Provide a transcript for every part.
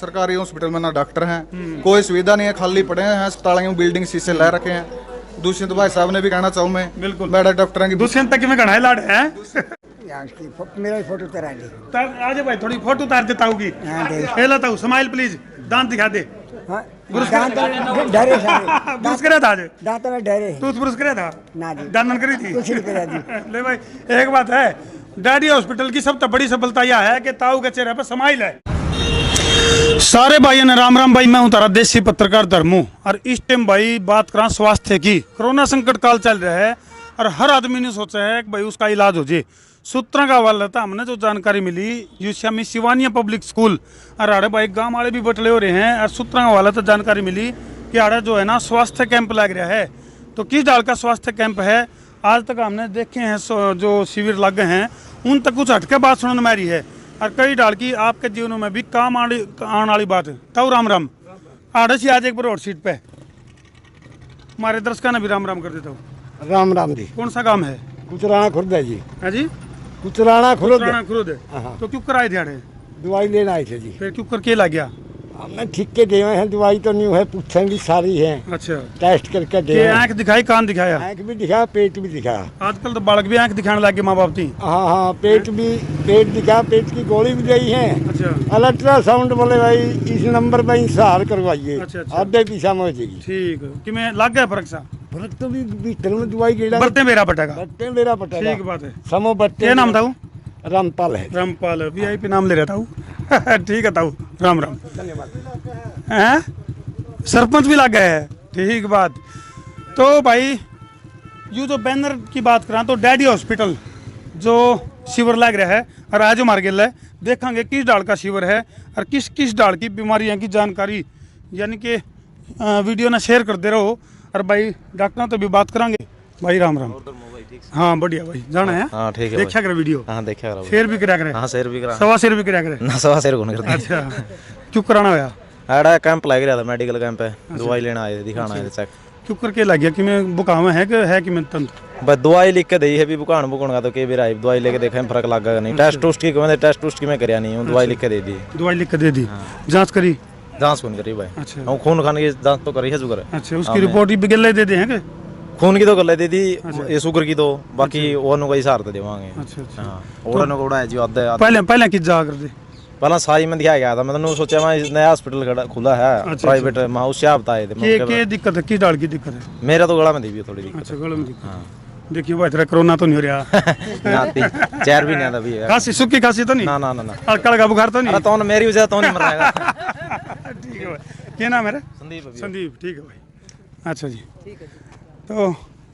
सरकारी हॉस्पिटल में ना डॉक्टर हैं, कोई सुविधा नहीं है, खाली पड़े हैं अस्पताल में, बिल्डिंग शीशे ला रखे हैं। दुष्यंत भाई साहब ने भी कहना चाहूँ मैं, बिल्कुल बड़ा डॉक्टर की दुष्यंत तक में घना लाड़ है। मेरा फोटो करा दे। आज भाई थोड़ी फोटो उतार देता हूँ की लाता हूँ, स्माइल प्लीज, दांत दिखा दे। डरे ब्रश करे था आज, दांत में डरे तू ब्रश करे था ना जी, दांतन करी थी कुछ नहीं करा जी। ले भाई एक बात है, डैडी हॉस्पिटल की सबसे बड़ी सफलता यह है कि ताऊ के चेहरे पर स्माइल है। सारे भाइयों ने राम राम भाई, मैं हूं तारा देसी पत्रकार धर्मू। और इस टाइम भाई बात करा स्वास्थ्य की। कोरोना संकट काल चल रहा है और हर आदमी ने सोचा है कि भाई उसका इलाज हो जाए। सूत्रों का हवाला था, हमने जो जानकारी मिली यूशिया में सिवानिया पब्लिक स्कूल और आड़े भाई गांव वाले भी बटले हो रहे हैं। और सूत्रों का हवाला था, जानकारी मिली कि आड़े जो है ना स्वास्थ्य कैंप लग रहा है। तो किस डाल का स्वास्थ्य कैंप है, आज तक हमने देखे हैं जो शिविर लगे हैं उन तक कुछ हटके बात सुनने में आ रही है। और कई डाल की आपके जीवनों में भी काम आने वाली बात है। ताऊ राम राम, आड़े से आज एक बार और सीट पे हमारे दर्शकों ने भी राम राम कर देता हूँ। राम राम जी। कौन सा काम है? कुचराना खुर्द है जी। है जी, कुचराना खुर्द। खुद तो क्यों कराए दिहाड़े? दवाई लेना आए थे जी। फिर क्यों करके लग गया? हमने ठीक के देवे हैं, दवाई तो नहीं है, पूछेंगी सारी है। अच्छा, टेस्ट करके दे। आँख दिखाई, कान दिखाया? आँख भी दिखा, पेट भी दिखा। आजकल तो बालक भी आँख दिखाने लगे माँ बाप थी। हाँ हाँ, पेट दिखा, पेट की गोली भी दी है। अच्छा, अल्ट्रासाउंड बोले भाई इस नंबर पर इंसार करवाइए, अच्छा। आधे पीछा में हो जाएगी। ठीक है कि मैं लग गया फर्क सा? फर्क तो भी भीतर में दवाई गेड़ा बरते मेरा पटेगा। बट्टे मेरा पटेगा। ठीक बात है। समो बट्टे। क्या नाम था? रामपाल है। रामपाल, वीआईपी नाम ले रहा था। ठीक है ताऊ, राम राम। हैं सरपंच भी लग गए है, ठीक बात। तो भाई यू जो बैनर की बात करा तो डैडी हॉस्पिटल जो शिविर लग रहा है और आज हमारे गिल है, देखेंगे किस डाल का शिविर है और किस किस डाल की बीमारियां की जानकारी यानी कि वीडियो ना शेयर करते रहो। और भाई डॉक्टरों तो भी बात करेंगे। भाई राम राम। हाँ बढ़िया भाई, जाना है? हाँ ठीक है। देखा करे वीडियो? हाँ देखा करा। शेयर भी करा करे? हाँ शेयर भी करा। सवा शेयर भी करा करे? ना सवा शेयर कौन करता? अच्छा, क्यों कराना होया? आड़ा कैंप लग रहा था, मेडिकल कैंप है, दवाई लेना आए थे, दिखाना आए थे चेक। क्यों करके लग गया कि मैं बुखार में है कि मैं तंत्र? बस दवाई लिख के दी है, भी बुखार बुखार का तो कई बार आई दवाई लेके देखा फर्क लगा नहीं। टेस्ट टूस्ट की मैंने टेस्ट टूस्ट की मैं कराया नहीं हूँ, दवाई लिख के दे दी। दवाई लिख के दे दी, जांच करी? जांच कौन करी भाई? अच्छा, हम खून खाने की जांच तो करी है शुगर। अच्छा, उसकी रिपोर्ट ही बिगल दे दे हैं? खून की तो कर दे दी, ये शुगर की तो बाकी वो का हिसाब तो देवांगे। अच्छा अच्छा, हाँ ओड़ा कोड़ा है जी आधे पहले किस जा कर दे? पहला साई में दिखाया गया था, मैंने सोचा मैं नया हॉस्पिटल खुला है प्राइवेट में, उससे आप बताए थे। क्या दिक्कत है, किस डाल की दिक्कत है? मेरा तो गला में दी थोड़ी दिक्कत। अच्छा, गला में दिक्कत। देखिए भाई तेरा कोरोना तो नहीं हो रहा? चेयर भी नहीं आता भी, खांसी सूखी खांसी तो नहीं? ना ना ना। अड़कड़ का बुखार तो नहीं? अरे तो मेरी वजह तो नहीं मर रहा है। ठीक है भाई, क्या नाम है? संदीप। संदीप, ठीक है भाई। अच्छा जी, तो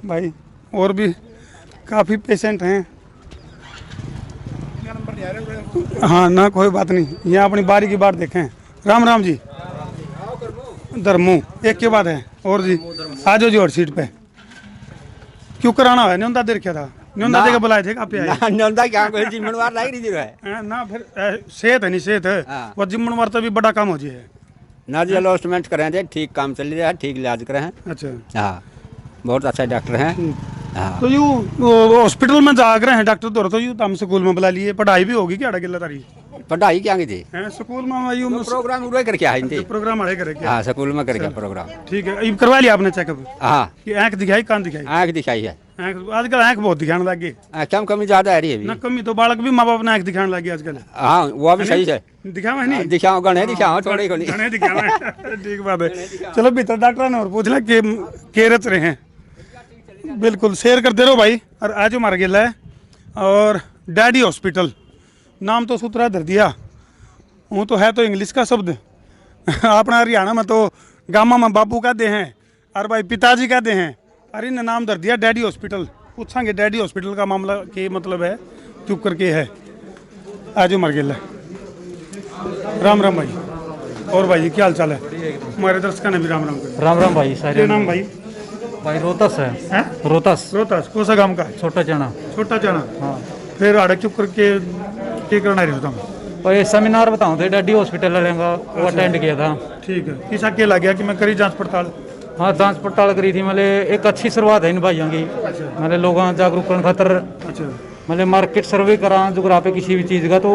भाई और भी काफ़ी पेशेंट हैं। हाँ ना, कोई बात नहीं, यहाँ अपनी बारी की बात देखें। राम राम जी। धर्मू एक के बाद है और जी, आ जाओ जी और सीट पे। क्यों कराना है? न्योंदा दे रखा था, न्योंदा दे के बुलाए थे आप? न्योंदा क्या कोई जिम्मेवार लग रही है ना, फिर सेहत है नहीं, सेहत है वो जिम्मेवार तो भी बड़ा काम हो जाए ना जी। अलॉटमेंट करें थे, ठीक काम चल रहा है, ठीक इलाज करें हैं। अच्छा, हाँ बहुत अच्छा डॉक्टर हैं। हाँ तो यू हॉस्पिटल में जा रहे हैं डॉक्टर तो यू हम स्कूल में बुला लिए, पढ़ाई भी होगी क्या? गिल्ला तारी पढ़ाई क्या की थी स्कूल में? यू प्रोग्राम उड़े करके आए थे, प्रोग्राम अड़े करे क्या? हाँ स्कूल में करके प्रोग्राम। ठीक है, करवा लिया आपने चेकअप? हाँ, कि आँख दिखाई, कान दिखाई? आँख दिखाई है। आजकल आँख बहुत दिखाने लग गई। कम कमी ज्यादा है रही ना है कमी तो बालक भी माँ बाप ने आँख दिखाने लगी आजकल। हाँ वो भी सही है। दिखावा नहीं? दिखाओ गणे दिखाओ थोड़ी घनी दिखावा। ठीक बात है। चलो भीतर डॉक्टर ने और पूछ लिया के रच रहे हैं। बिल्कुल शेयर कर दे रहो भाई। और आज हमारा गिला है और डैडी हॉस्पिटल नाम तो सूत्रा धर दिया, वो तो है तो इंग्लिश का शब्द। अपना हरियाणा में तो गामा में बापू का दे हैं और भाई पिताजी का दे हैं, और इन्हें नाम धर दिया डैडी हॉस्पिटल। पूछेंगे डैडी हॉस्पिटल का मामला के मतलब है क्यों करके है। आज हमारा गिला राम राम भाई। और भाई जी क्या हाल चाल है? हमारे दर्शकों ने भी राम राम कर। राम राम भाई। सारे नाम भाई? भाई रोहतस है। रोहतस। रोहतस कौन सा गांव का? छोटा चना। छोटा चना। हाँ। फिर आड़े चुप करके क्या करना रहे हो? और ये सेमिनार बताऊँ थे डैडी हॉस्पिटल वाले का, वो अटेंड किया था। ठीक है, किसा क्या लग गया कि मैं करी जांच पड़ताल? हाँ जांच पड़ताल करी थी, मतलब एक अच्छी शुरुआत है इन भाइयों की। मतलब लोगों जागरूक करने खातर, मतलब मार्केट सर्वे करा जोग्राफी किसी भी चीज़ का, तो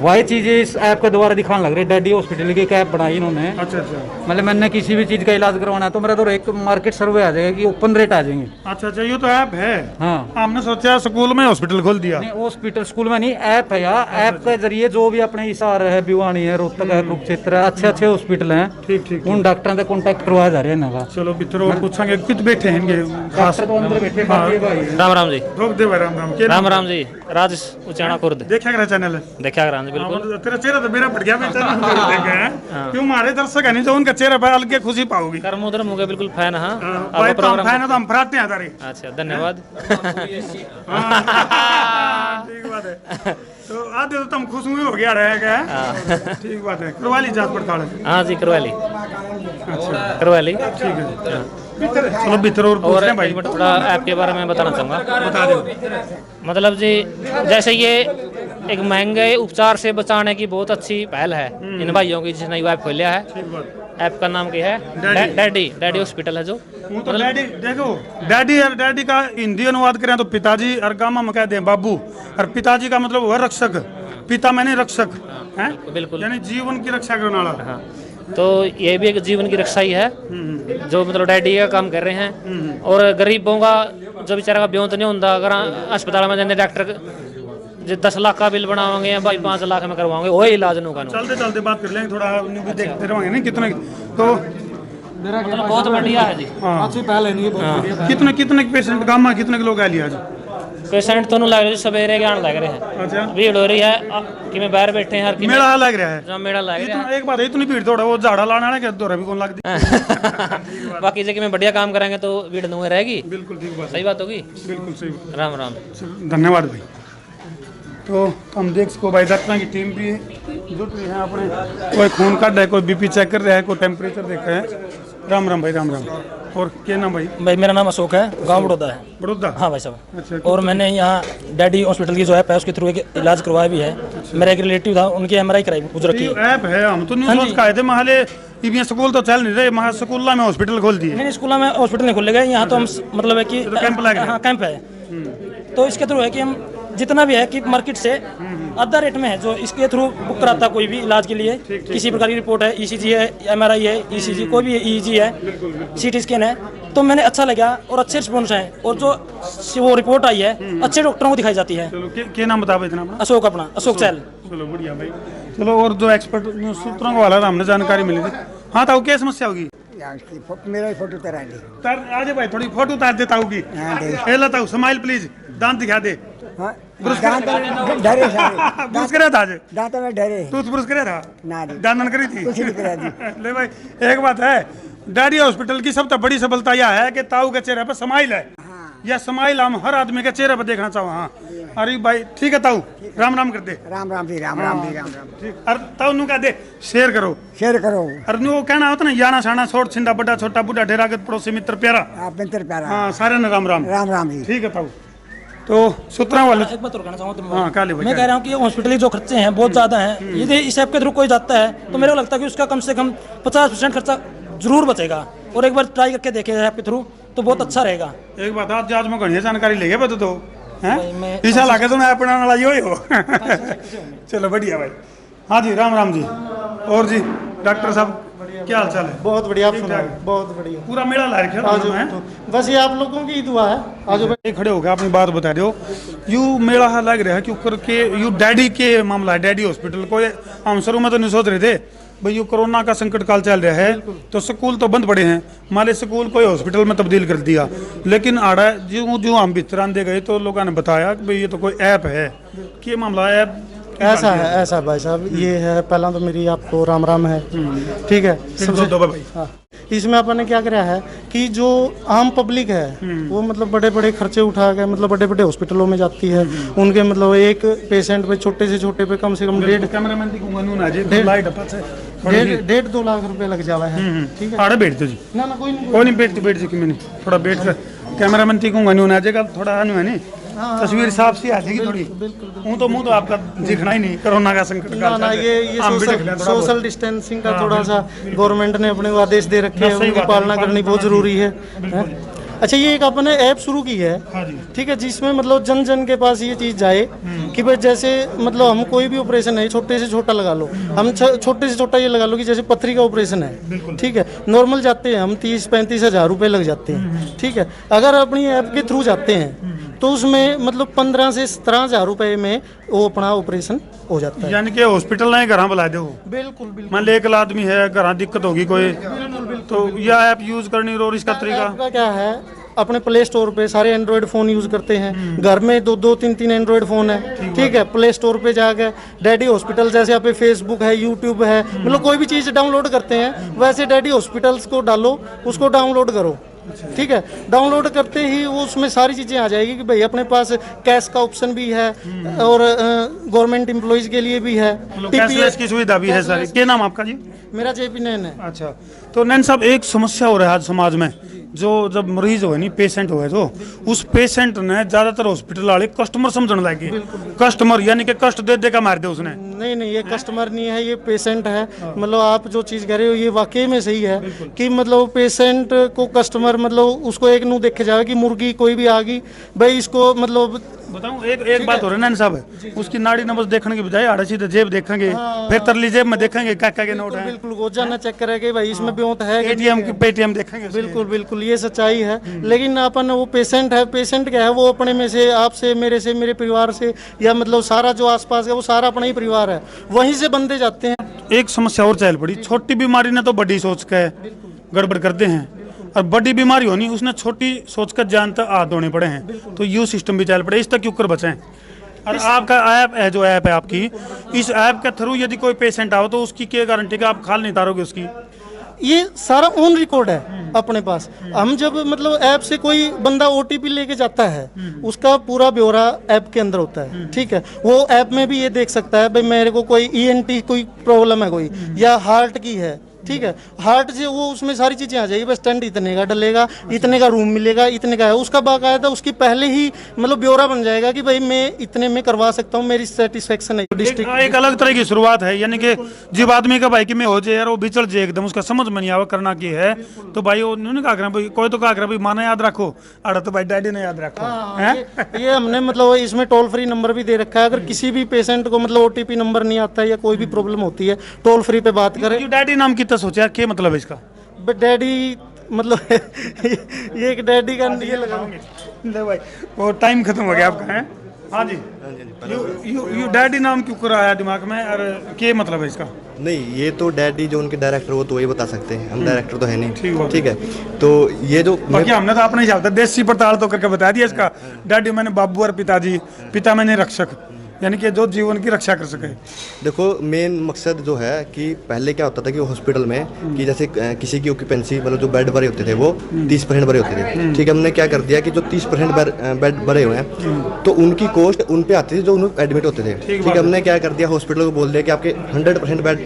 वही चीज़ इस ऐप के द्वारा दिखाने लग रही है। डैडी हॉस्पिटल की एक ऐप बनाई इन्होंने। अच्छा अच्छा मतलब मैंने किसी भी चीज़ का इलाज करवाना है तो मेरा तो एक मार्केट सर्वे आ जाएगा कि ओपन रेट आ जाएंगे। अच्छा अच्छा, ये तो ऐप है। हाँ, हमने सोचा स्कूल में हॉस्पिटल खोल दिया। नहीं हॉस्पिटल स्कूल में नहीं, ऐप है यार। ऐप के जरिए जो भी अपने हिसार है, भिवानी है, रोहतक है, कुरुक्षेत्र है, अच्छे अच्छे हॉस्पिटल हैं, ठीक ठीक। उन डॉक्टरों से कॉन्टैक्ट करवाया जा रहा है इनका। चलो मित्रों पूछेंगे कित बैठे हैं इनके खास। डॉक्टर तो अंदर बैठे हाँ। राम राम जी। रोक दे भाई, राम राम के राम राम जी। राज उचाणा खुर्द देखा करा चैनल। देखा राम जी बिल्कुल। तेरा चेहरा तो मेरा पड़ गया बेचारा। देखा है क्यों हमारे दर्शक है नहीं जो उनका चेहरा पे अलग खुशी पाओगी। कर्म उधर मुझे बिल्कुल फैन। हाँ भाई आपका तो हम प्रोग्राम। फैन है तो हम फराते हैं तारे। अच्छा धन्यवाद। ठीक बात है। तो आधे तो तुम खुश हुए हो गया रहेगा। ठीक बात है, करवा ली जांच पड़ताल। हाँ जी करवा ली। अच्छा करवा ली। ठीक है, चलो भीतर और पूछ और लें भाई। एक मिनट थोड़ा ऐप के बारे में बताना चाहूँगा। बता दो। मतलब जी जैसे ये एक महंगे उपचार से बचाने की बहुत अच्छी पहल है इन भाइयों की जिसने ये ऐप खोलिया है। ऐप का नाम क्या है? डैडी हॉस्पिटल है जो। वो तो डैडी देखो, डैडी और डैडी का हिंदी अनुवाद करें तो पिताजी, और गामा में कह दें बाबू, और पिताजी का मतलब हुआ रक्षक। पिता मैंने रक्षक है, बिल्कुल। यानी जीवन की रक्षा करने वाला। हाँ तो ये भी एक जीवन की रक्षा ही है जो मतलब डैडी का काम कर रहे हैं। और गरीबों का जो बेचारा का ब्यों तो नहीं होता, अगर अस्पताल में जाने डॉक्टर जो 10 लाख का बिल बनाओगे या भाई 5 लाख में करवाओगे वही इलाज नहीं का। चलते चलते बात कर लेंगे, थोड़ा भी देखते रहेंगे नहीं कितने तो मतलब बहुत बढ़िया है जी। हाँ अच्छी पहल है नहीं। कितने कितने पेशेंट गामा कितने लोग आ लिया आज? पेशेंट तो लग रहे सवेरे के आने लग रहे हैं। अच्छा भीड़ हो रही है कि मैं बाहर बैठे हैं हर की मेला लग रहा है। मेला लग रहा इतना एक बात है, इतनी भीड़ थोड़ा वो झाड़ा लाने वाले के दौरा भी कौन लगती। है। बाकी जगह में बढ़िया काम करेंगे तो भीड़ नहीं रहेगी। बिल्कुल ठीक बात, सही बात होगी। बिल्कुल सही बात। राम राम। धन्यवाद भाई। तो हम देख सको भाई डॉक्टर की टीम भी जुट रही है अपने, कोई खून काट रहा है, कोई बीपी चेक कर रहा है, कोई टेम्परेचर देख रहा है। राम राम भाई, राम राम। और क्या नाम भाई? भाई मेरा नाम अशोक है, गांव बड़ौदा है। बड़ौदा? हाँ भाई साहब। अच्छा। और मैंने यहाँ डैडी हॉस्पिटल की जो ऐप है उसके थ्रू एक इलाज करवाया भी है। मेरा एक रिलेटिव था, उनकी MRI कराई बुजुर्ग की। ऐप है, हम तो नहीं सोच के थे महाले ये स्कूल तो चल नहीं रहे, महा स्कूल में हॉस्पिटल खोल दिए। नहीं स्कूल में हॉस्पिटल नहीं खोले गए, यहाँ तो हम मतलब है कि कैंप लग रहा है। हाँ कैंप है। तो इसके थ्रू है कि हम जितना भी है कि मार्केट से आधा रेट में है जो इसके थ्रू बुक कराता कोई भी इलाज के लिए। किसी प्रकार की रिपोर्ट है, ECG है, MRI है, ECG कोई भी EEG है, CT स्कैन है, तो मैंने अच्छा लगा और अच्छे रिस्पॉन्स हैं। और जो वो रिपोर्ट आई है अच्छे डॉक्टरों को दिखाई जाती है। चलो क्या नाम बता इतना अपना? अशोक, अपना अशोक चैल। चलो बढ़िया भाई। चलो और जो एक्सपर्ट सूत्रों को वाला हमने जानकारी मिली थी। हाँ ताऊ क्या समस्या होगी? मेरा ही फोटो तरा दे। आज भाई थोड़ी फोटो उतार देता होगी। ताऊ स्माइल प्लीज, दांत दिखा दे। डरे सारे ब्रश करे था आज? दांत में डरे तू ब्रश करे था? ना रे, दांतन करी थी? कुछ नहीं करा दी। ले भाई एक बात है, डैडी हॉस्पिटल की सबसे बड़ी सफलता यह है कि ताऊ के चेहरे पे स्माइल है। यह स्माइल हम हर आदमी के चेहरे पे देखना चाहो। हाँ अरे भाई ठीक है ताऊ, राम राम कर दे। राम राम जी, राम राम जी, राम राम। ठीक। अरे ताऊ नु कह दे शेयर करो। शेयर करो। अरे नु कहना होता ना, याना शाना छोड़ छिंदा बड़ा छोटा बूढ़ा ढेरा के पड़ोसी मित्र प्यारा। आप मित्र प्यारा। हाँ सारे ने राम राम। राम राम जी। ठीक है ताऊ। तो सूत्रा वाले एक बात और कहना चाहूँ हाँ काले भाई, मैं कह रहा हूँ कि हॉस्पिटल के जो खर्चे हैं बहुत ज़्यादा हैं। यदि इस ऐप के थ्रू कोई जाता है तो मेरे को लगता है कि उसका कम से कम 50% खर्चा जरूर बचेगा। और एक बार ट्राई करके देखे ऐप के थ्रू तो बहुत अच्छा रहेगा। एक बात आज मैं घनी जानकारी लेगे बता दो हैं मैं ईसा लाके तो मैं अपना वाला यो ही हो। चलो बढ़िया भाई। हाँ जी राम राम जी। और जी डॉक्टर साहब क्या हाल चाल है? बहुत बढ़िया, आप ठीक सुनाओ। ठाक? बहुत बढ़िया। पूरा मेला ला रखा है। बस ये आप लोगों की दुआ है। आज भाई खड़े हो गए, अपनी बात बता दो। यू मेला हाँ लग रहा है क्यों करके यू डैडी के मामला है, डैडी हॉस्पिटल को हम शुरू में तो नहीं सोच रहे थे भाई यू कोरोना का संकट काल चल रहा है तो स्कूल तो बंद पड़े हैं, माले स्कूल को हॉस्पिटल में तब्दील कर दिया। लेकिन आड़ा जो हम भीतर आंदे गए तो लोगों ने बताया कि भाई ये तो कोई ऐप है। क्या मामला है? ऐसा है, ऐसा भाई साहब ये है। पहला तो मेरी आपको राम राम है, ठीक है। सबसे दो भाई। हाँ, इसमें अपन ने क्या करा है कि जो आम पब्लिक है वो मतलब बड़े बड़े खर्चे उठा के मतलब बड़े बड़े हॉस्पिटलों में जाती है। उनके मतलब एक पेशेंट पे छोटे से छोटे पे कम से कम 1.5-2 लाख रुपए लग जावा है। ठीक है आड़े बैठ दो जी। ना ना कोई नहीं, कोई नहीं बैठ जी कि मैंने थोड़ा बैठ कर कैमरा मैन तीकूंगा नहीं होना आजेगा थोड़ा है नहीं तस्वीर साफ सी आ जाएगी थोड़ी। मुंह तो आपका दिखना ही नहीं, कोरोना का संकट ना ना ये सोशल डिस्टेंसिंग का थोड़ा सा गवर्नमेंट ने अपने को आदेश दे रखे हैं, उनकी पालना करनी बहुत जरूरी है। अच्छा, ये एक अपने ऐप शुरू की है, ठीक है, जिसमें मतलब जन जन के पास ये चीज़ जाए कि भाई जैसे मतलब हम कोई भी ऑपरेशन है, छोटे से छोटा लगा लो, हम छोटे से छोटा ये लगा लो कि जैसे पथरी का ऑपरेशन है, ठीक है, नॉर्मल जाते हैं हम 30-35 हज़ार रुपये लग जाते हैं, ठीक है। अगर अपनी ऐप के थ्रू जाते हैं तो उसमें मतलब 15 से 17 हज़ार रुपये में वो अपना ऑपरेशन हो जाता है। यानी कि हॉस्पिटल नहीं घर बुला दो। बिल्कुल बिल्कुल। मान लो एक आदमी है, घर दिक्कत होगी कोई, तो यह ऐप यूज करनी और इसका तरीका ऐप का क्या है, अपने प्ले स्टोर पे सारे एंड्रॉयड फ़ोन यूज़ करते हैं, घर में 2-3 एंड्रॉयड फ़ोन है, ठीक है, प्ले स्टोर पे जाकर डैडी हॉस्पिटल, जैसे यहाँ पे फेसबुक है, यूट्यूब है, मतलब कोई भी चीज़ डाउनलोड करते हैं वैसे डैडी हॉस्पिटल्स को डालो, उसको डाउनलोड करो, ठीक है। डाउनलोड करते ही वो उसमें सारी चीज़ें आ जाएगी कि भाई अपने पास कैश का ऑप्शन भी है और गवर्नमेंट एम्प्लॉयज़ के लिए भी है, कैशलेस की सुविधा भी है सारी। क्या नाम आपका जी? मेरा जेपी नैन है। अच्छा, तो नैन साहब एक समस्या हो रहा है आज समाज में, जो जब मरीज हो नहीं पेशेंट हो तो उस पेशेंट ने ज्यादातर हॉस्पिटल वाले कस्टमर समझने लगे, कस्टमर यानी कि कष्ट दे देगा मार दे उसने। नहीं, ये कस्टमर नहीं है, ये पेशेंट है। मतलब आप जो चीज़ कह रहे हो ये वाकई में सही है कि मतलब पेशेंट को कस्टमर, मतलब उसको एक नू देखे जाए कि मुर्गी कोई भी आ गई भाई, इसको मतलब बताऊं एक बात हो रही है नैन साहब, उसकी नाड़ी नंबर देखने की बजाय आड़े सीधे जेब देखेंगे, फिर तरली जेब में देखेंगे काका के नोट है, बिल्कुल रोजाना चेक करेंगे भाई इसमें ब्योंत है, एटीएम की पेटीएम देखेंगे। बिल्कुल ये सच्चाई है। लेकिन अपन वो पेशेंट है, पेशेंट क्या है, वो अपने में से, आपसे, मेरे से, मेरे परिवार से, या मतलब सारा जो आसपास है वो सारा अपना ही परिवार है, वहीं से बंदे जाते हैं। एक समस्या और चल पड़ी, छोटी बीमारी ने तो बड़ी सोच के गड़बड़ करते हैं, और बड़ी बीमारी होनी उसने छोटी सोच कर जान तक हाथ धोने पड़े हैं, तो यू सिस्टम भी चल पड़े, इस तक क्यों कर बचें। और आपका ऐप है, जो ऐप है आपकी, इस ऐप के थ्रू यदि कोई पेशेंट आओ तो उसकी क्या गारंटी कि आप खाल नहीं तारोगे उसकी? ये सारा ऑन रिकॉर्ड है अपने पास। हम जब मतलब ऐप से कोई बंदा OTP लेके जाता है, उसका पूरा ब्यौरा ऐप के अंदर होता है, ठीक है। वो ऐप में भी ये देख सकता है भाई मेरे को कोई ENT कोई प्रॉब्लम है कोई, या हार्ट की है, ठीक है, हार्ट से वो उसमें सारी चीज़ें आ जाएगी, बस स्टंट इतने का डलेगा, इतने का रूम मिलेगा, इतने का है, उसका बाकायदा उसकी पहले ही मतलब ब्यौरा बन जाएगा कि भाई मैं इतने में करवा सकता हूँ, मेरी सेटिस्फेक्शन है। डिस्ट्रिक्ट एक अलग तरह की शुरुआत है, यानी कि जब आदमी का भाई कि मैं हो जाए यार वो बिचल जाए एकदम, उसका समझ में नहीं आवा करना की है, तो भाई वो नहीं कहा भाई, कोई तो कहा भाई माना याद रखो, अड़ा तो भाई डैडी ने याद रखो। ये हमने मतलब इसमें टोल फ्री नंबर भी दे रखा है, अगर किसी भी पेशेंट को मतलब OTP नंबर नहीं आता है या कोई भी प्रॉब्लम होती है, टोल फ्री पे बात करें। डैडी नाम कितना सोचा, क्या मतलब है इसका? डैडी मतलब ये एक डैडी का ये लगाओगे भाई, वो टाइम खत्म हो गया आपका है। हाँ जी, यू डैडी नाम क्यों कराया दिमाग में, और क्या मतलब है इसका? नहीं, ये तो डैडी जो उनके डायरेक्टर वो तो वही बता सकते हैं, हम डायरेक्टर तो है नहीं, ठीक है। तो ये जो बाकी हमने तो अपने हिसाब से देसी पड़ताल तो करके बता दिया इसका। डैडी मैंने बाबू और पिताजी, पिता मैंने रक्षक, यानी कि जो जीवन की रक्षा कर सके। देखो मेन मकसद जो है कि पहले क्या होता था कि हॉस्पिटल में कि जैसे किसी की ऑक्यूपेंसी मतलब जो बेड भरे होते थे वो 30% भरे होते थे, ठीक है। हमने क्या कर दिया कि जो 30% बेड भरे हुए हैं तो उनकी कॉस्ट उन पे आती थी जो उन एडमिट होते थे, ठीक है। हमने क्या कर दिया, हॉस्पिटल को बोल दिया कि आपके 100% बेड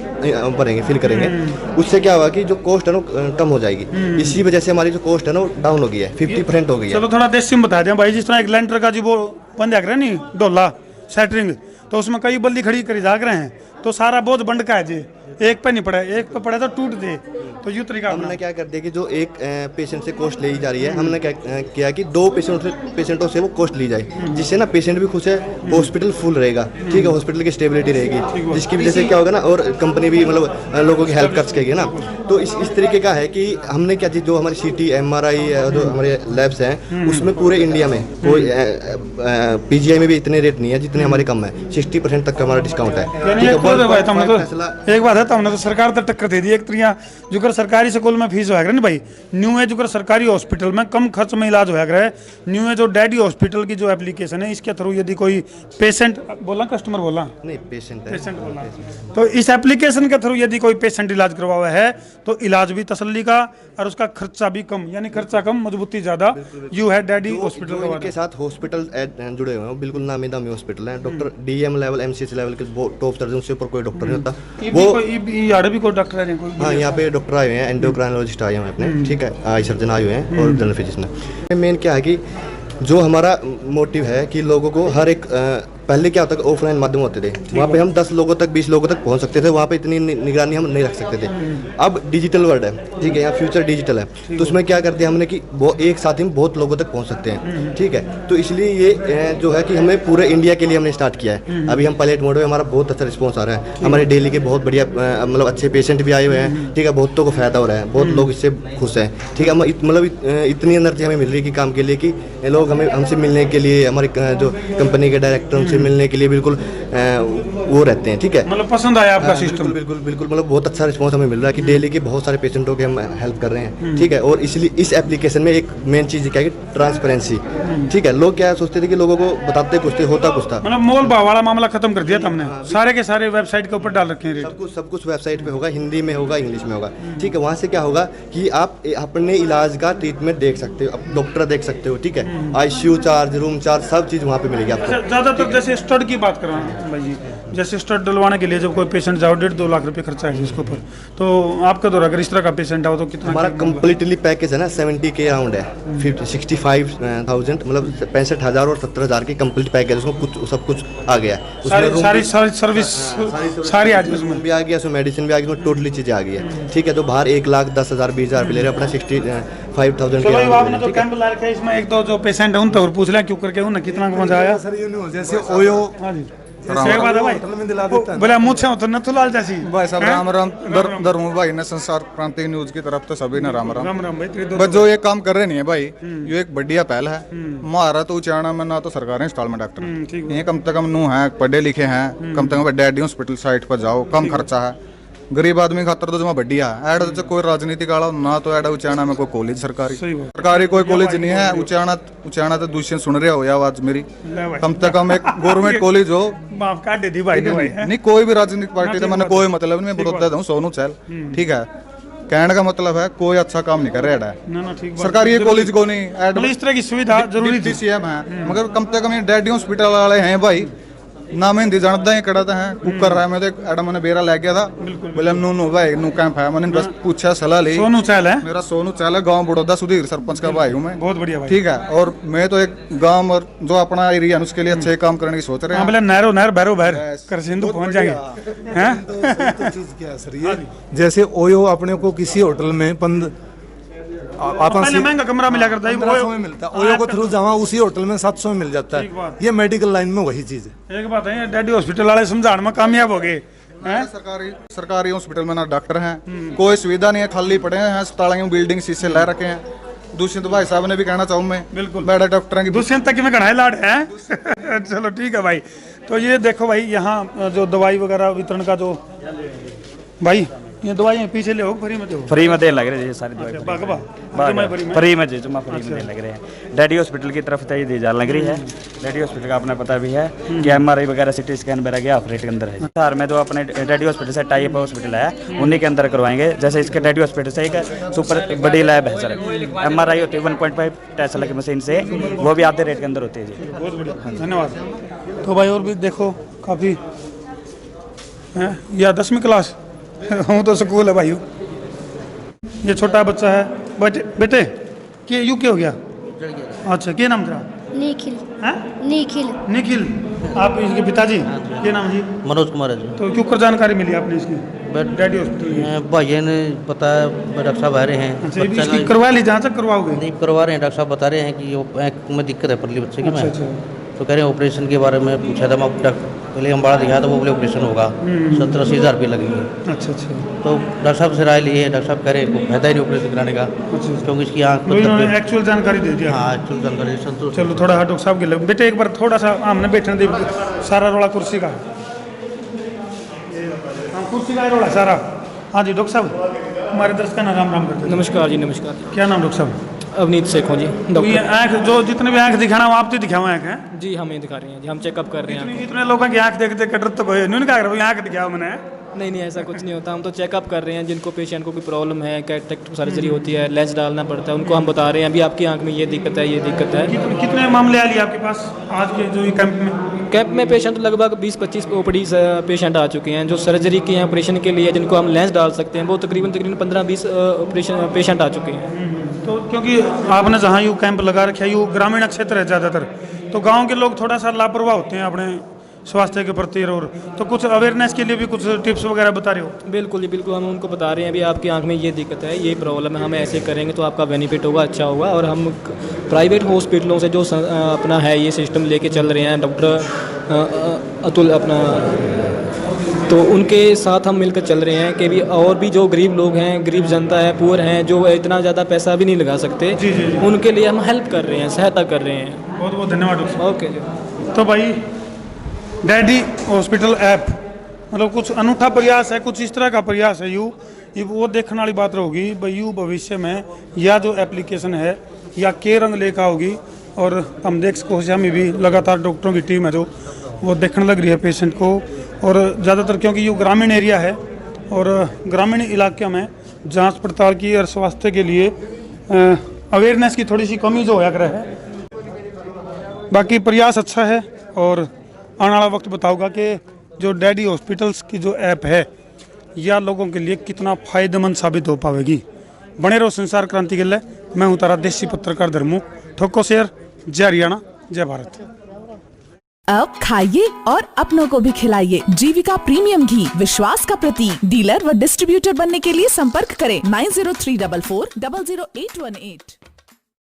भरेंगे, फिल करेंगे। उससे क्या हुआ कि जो कॉस्ट है ना कम हो जाएगी, इसी वजह से हमारी जो कॉस्ट है ना डाउन हो गई है, 50% हो गई है। चलो थोड़ा देसी में बता दें भाई, जिस तरह एक लेंटर का जी वो बंद रहे नहीं डोला सेटरिंग, तो उसमें कई बल्ली खड़ी करी जाग रहे हैं, तो सारा बोझ बंड का है जी, एक पे नहीं पड़ा, एक पे पड़ा तो टूट दे, तो यूँ तरीका हमने क्या कर दिया कि जो एक पेशेंट से कॉस्ट ली जा रही है, हमने क्या किया कि 2 पेशेंटों से वो कॉस्ट ली जाए, जिससे ना पेशेंट भी खुश है, हॉस्पिटल फुल रहेगा, ठीक है, हॉस्पिटल की स्टेबिलिटी रहेगी, जिसकी वजह से क्या होगा ना, और कंपनी भी मतलब लोगों की हेल्प कर सकेगी ना। तो इस तरीके का है कि हमने क्या चीज़, जो हमारी CT MRI जो हमारे लैब्स हैं उसमें पूरे इंडिया में कोई PGI में भी इतने रेट नहीं है जितने हमारे कम है, 60% तक का हमारा डिस्काउंट है। एक बात है, हमने तो सरकार तो टक्कर दे दी एक तरिया, जो कर सरकारी स्कूल में फीस होगा नहीं भाई, न्यू है जो कर सरकारी हॉस्पिटल में कम खर्च में इलाज होगा है, न्यू है जो डैडी हॉस्पिटल की जो एप्लीकेशन है, इसके थ्रू यदि कोई पेशेंट बोला, कस्टमर बोला नहीं, पेशेंट बोला, तो इस एप्लीकेशन के थ्रू यदि कोई पेशेंट इलाज करवा हुआ है तो इलाज भी तसल्ली का और उसका खर्चा भी कम, यानी खर्चा कम मजबूती ज्यादा। यू है डैडी हॉस्पिटल के साथ हॉस्पिटल जुड़े हुए हैं, बिल्कुल नामी दामी हॉस्पिटल है, doctor DM level MCH level के टॉप सर्जन से ऊपर कोई डॉक्टर नहीं होता। वो भी कोई डॉक्टर है कोई? हाँ, यहाँ पे डॉक्टर आए हुए हैं, एंडोक्राइनोलॉजिस्ट आए हुए हैं अपने, ठीक है, आई सर्जन आए हुए हैं और जनरल फिजिशियन। मेन क्या है कि जो हमारा मोटिव है कि लोगों को हर एक पहले क्या होता है, ऑफलाइन माध्यम होते थे, वहाँ पे हम 10 लोगों तक 20 लोगों तक पहुँच सकते थे, वहाँ पे इतनी निगरानी हम नहीं रख सकते थे। अब डिजिटल वर्ल्ड है, ठीक है, यहाँ फ्यूचर डिजिटल है, तो उसमें क्या कर दिया हमने कि वो एक साथ ही हम बहुत लोगों तक पहुँच सकते हैं, ठीक है। तो इसलिए ये जो है कि हमें पूरे इंडिया के लिए हमने स्टार्ट किया है। अभी हम पायलट मोड में, हमारा बहुत अच्छा रिस्पॉन्स आ रहा है, हमारे डेली के बहुत बढ़िया मतलब अच्छे पेशेंट भी आए हुए हैं, ठीक है, बहुतों को फायदा हो रहा है, बहुत लोग इससे खुश हैं, ठीक है। मतलब इतनी एनर्जी हमें मिल रही है कि काम के लिए, कि लोग हमें हमसे मिलने के लिए, हमारे जो कंपनी के डायरेक्टर उनसे मिलने के लिए बिल्कुल वो रहते हैं, ठीक है। मतलब पसंद आया आपका सिस्टम? बिल्कुल बिल्कुल, मतलब बहुत अच्छा रिस्पॉन्स हमें मिल रहा है कि डेली के बहुत सारे पेशेंटों के हम हेल्प कर रहे हैं, ठीक है। और इसलिए इस एप्लीकेशन में एक मेन चीज़ क्या है कि ट्रांसपेरेंसी, ठीक है। लोग क्या सोचते थे कि लोगों को बताते कुछ थे, होता कुछ था। मतलब मोल भाव वाला मामला खत्म कर दिया हमने, सारे के सारे वेबसाइट के ऊपर डाल रखे हैं, सब कुछ वेबसाइट पे होगा, हिंदी में होगा, इंग्लिश में होगा, ठीक है। वहाँ से क्या होगा कि आप अपने इलाज का ट्रीटमेंट देख सकते हो, डॉक्टर देख सकते हो, ठीक है। आईसीयू चार्ज, रूम चार्ज, सब चीज़ वहाँ पे मिलेगी आपको। ज़्यादातर जैसे स्टड की बात कर रहा हूँ भाई जी, जैसे स्टड डलवाने के लिए जब कोई पेशेंट जाओ 1.5-2 लाख रुपए खर्चा है इसके ऊपर, तो आपके द्वारा अगर इस तरह का पेशेंट आओ तो कितना? हमारा कंप्लीटली पैकेज है ना 70 के अराउंड है, 65,000 मतलब 65,000 और 70,000 की कंप्लीट पैकेज, उसमें कुछ सब कुछ आ गया है। सारी सर्विस सारी आ गई, उसमें भी आ गया, उसमें मेडिसिन भी आ गई, उसमें टोटली चीज़ें आ गई है, ठीक है। तो बाहर 1,10,000 20,000 ले रहे अपना 65,000 चलो आपने जो कैंप ला रखा है इसमें एक दो जो पेशेंट है उन तो और पूछ लें क्यों करके उन्हें कितना मजा आया सर। ये नहीं जैसे ओयो हाँ जी सही बात है भाई, बोला मुझसे तो नथुलाल जैसी भाई साहब राम राम धर्मू भाई ने संसार क्रांति न्यूज की तरफ तो सभी ने राम राम। राम राम भाई तेरे बस जो ये काम कर रहे नहीं है भाई, ये एक बढ़िया पहल है। हमारा तो उचाना में ना तो सरकारी अस्पताल में डॉक्टर, ये कम से कम नू है, पढ़े लिखे हैं, कम से कम डैडी हॉस्पिटल साइट पर जाओ, कम खर्चा है, गरीब आदमी खातर तो जमा बढ़िया है। ऐड तो कोई राजनीतिक आला ना तो ऐड उचाना में कोई कॉलेज सरकारी कोई कॉलेज नहीं है। उचाना तो दूसरे सुन रहे हो या आवाज मेरी, कम से कम एक गवर्नमेंट कॉलेज हो। माफ काट दे दी भाई ने भाई, नहीं कोई भी राजनीतिक पार्टी तो मैंने कोई मतलब नहीं, विरोध हूँ सोनू चहल, ठीक है। कहने का मतलब है कोई अच्छा काम नहीं कर रहा है सरकारी कॉलेज को नहीं, इस तरह की सुविधा जरूरी थी सीएम है, मगर कम से कम ये डैडी हॉस्पिटल वाले हैं भाई ना मैं हिंदी जानता है कड़ा है कुकर है। मैं तो एडम मैंने बेरा ले गया था, बोले नो भाई नो कैंप है, मैंने बस पूछा सलाह ली। सोनू चहल है मेरा, सोनू चहल है, गांव बड़ौदा सुधीर सरपंच का भाई हूँ मैं। बहुत बढ़िया भाई, ठीक है। और मैं तो एक गांव और जो अपना एरिया है उसके लिए अच्छे काम करने की सोच रहे हैं। बोले नहर भैरो भैर कर सिंधु पहुंच जाएंगे हैं। तो चीज क्या है सर, ये जैसे ओयो अपने को किसी होटल में पहले महंगा कमरा मिला करता है, 1500 में मिलता है, ओयो को थ्रू जावा उसी होटल में 700 में मिल जाता है। ये मेडिकल लाइन में वही चीज है। एक बात है डैडी हॉस्पिटल वाले समझाने में कामयाब हो गए। सरकारी हॉस्पिटल में ना डॉक्टर हैं, कोई सुविधा नहीं है, खाली पड़े हैं अस्पताल, बिल्डिंग शीशे ला रखे हैं। दुष्यंत भाई साहब ने भी कहना चाहूँ मैं, बिल्कुल बड़ा डॉक्टर की दुष्यंत तक में कढ़ाई लाड है। चलो ठीक है भाई। तो ये देखो भाई यहाँ जो दवाई वगैरह वितरण का जो भाई ये दवाई पीछे ले फ्री में दो, फ्री में देने लग रहे हैं सारी दवाई, फ्री में जमा फ्री में देने लग रहे हैं। डैडी हॉस्पिटल की तरफ से ये दी जाने लग रही है। डैडी हॉस्पिटल का अपना पता भी है कि MRI वगैरह CT स्कैन वगैरह के ऑपरेट के अंदर है। शहर में जो अपने डैडी हॉस्पिटल से टाइप हॉस्पिटल है उन्हीं के अंदर करवाएंगे। जैसे इसके डैडी हॉस्पिटल से एक सुपर बड़ी लैब है सर, MRI होती है 1.5 टेस्ला की मशीन से, वो भी आधे रेट के अंदर होती है जी। बहुत बढ़िया, धन्यवाद। तो भाई और भी देखो काफ़ी या 10वीं क्लास हूँ तो स्कूल है भाई। ये छोटा बच्चा है, बेटे के यू क्या हो गया? अच्छा क्या नाम तेरा? निखिल। निखिल। निखिल, आप इसके पिताजी क्या नाम जी? मनोज कुमार है जी। तो क्यों कर जानकारी मिली आपने इसकी? डैडी हॉस्पिटल भाई ने पता है, डॉक्टर साहब आ रहे हैं। अच्छा, इसकी करवा ली, जहाँ तक करवाओगे? नहीं करवा रहे हैं, डॉक्टर साहब बता रहे हैं कि आँख में दिक्कत है परली बच्चे की। मैं तो कह रहे हैं ऑपरेशन के बारे में पूछा था, मैं पहले हम बड़ा दिखाया तो वो बोले ऑपरेशन होगा 70-80 हज़ार रुपये लगेंगे। अच्छा। तो डॉक्टर साहब से राय ली है, डॉक्टर साहब कह रहे हैं फायदा ही नहीं ऑपरेशन कराने का, क्योंकि इसकी आँख में एक्चुअल जानकारी दे दिया। हाँ एक्चुअल जानकारी संतोष। चलो थोड़ा डॉक्टर साहब के लिए बेटे एक बार थोड़ा सा हमने बैठने दे, सारा रोड़ा कुर्सी का, कुर्सी का रोड़ा सारा। हाँ जी डॉक्टर साहब, हमारे दर्शक का नाम राम करते हैं। नमस्कार जी नमस्कार। क्या नाम डॉक्टर साहब? अवनीत शेख हूँ जी डॉक्टर। ये आँख जो जितने भी आँख दिखाना वो आप तो दिखावा आँख है जी, हम ही दिखा रहे हैं जी, हम चेकअप कर रहे हैं। इतने लोगों की आँख देखते कटर तो कोई नहीं कहा रहा आँख दिखाओ मैंने। नहीं ऐसा कुछ नहीं होता, हम तो चेकअप कर रहे हैं। जिनको पेशेंट को कोई प्रॉब्लम है, कैटरेक्ट सर्जरी होती है, लेंस डालना पड़ता है, उनको हम बता रहे हैं अभी आपकी आंख में ये दिक्कत है, ये दिक्कत है। कितने मामले आ लिए आपके पास आज के जो कैंप में? कैंप में पेशेंट लगभग 20-25 ओपीडी पेशेंट आ चुके हैं जो सर्जरी के हैं, ऑपरेशन के लिए, जिनको हम लेंस डाल सकते हैं, वो तकरीबन 15-20 ऑपरेशन पेशेंट आ चुके हैं। तो क्योंकि आपने जहाँ यू कैंप लगा रखे है, यू ग्रामीण क्षेत्र है ज़्यादातर, तो गाँव के लोग थोड़ा सा लापरवाह होते हैं अपने स्वास्थ्य के प्रति, और तो कुछ अवेयरनेस के लिए भी कुछ टिप्स वगैरह बता रहे हो? बिल्कुल जी बिल्कुल, हम उनको बता रहे हैं अभी आपकी आंख में ये दिक्कत है, ये प्रॉब्लम है, हम ऐसे करेंगे तो आपका बेनिफिट होगा, अच्छा होगा। और हम प्राइवेट हॉस्पिटलों से जो अपना है ये सिस्टम लेके चल रहे हैं, डॉक्टर अतुल अपना, तो उनके साथ हम मिलकर चल रहे हैं कि भी और भी जो गरीब लोग हैं, गरीब जनता है, पुअर हैं, जो इतना ज़्यादा पैसा भी नहीं लगा सकते, उनके लिए हम हेल्प कर रहे हैं, सहायता कर रहे हैं। बहुत बहुत धन्यवाद। ओके जी। तो भाई डैडी हॉस्पिटल ऐप मतलब कुछ अनूठा प्रयास है, कुछ इस तरह का प्रयास है। ये वो देखने वाली बात होगी भाई, यू भविष्य में या जो एप्लीकेशन है या के रंग लेखा होगी, और हम देख सको हमें भी लगातार डॉक्टरों की टीम है जो वो देखने लग रही है पेशेंट को। और ज़्यादातर क्योंकि ये ग्रामीण एरिया है और ग्रामीण इलाके में जांच पड़ताल की और स्वास्थ्य के लिए अवेयरनेस की थोड़ी सी कमी जो होया कर है। बाकी प्रयास अच्छा है और आने वाला वक्त बताऊंगा कि जो डैडी हॉस्पिटल्स की जो ऐप है यह लोगों के लिए कितना फ़ायदेमंद साबित हो पाएगी। बने रहो संसार क्रांति के लिए। मैं हूँ तारा देसी पत्रकार धर्मू। ठोको शेयर। जय हरियाणा, जय भारत। अब खाइए और अपनों को भी खिलाइए जीविका प्रीमियम घी, विश्वास का प्रतीक। डीलर व डिस्ट्रीब्यूटर बनने के लिए संपर्क करें 9034400818।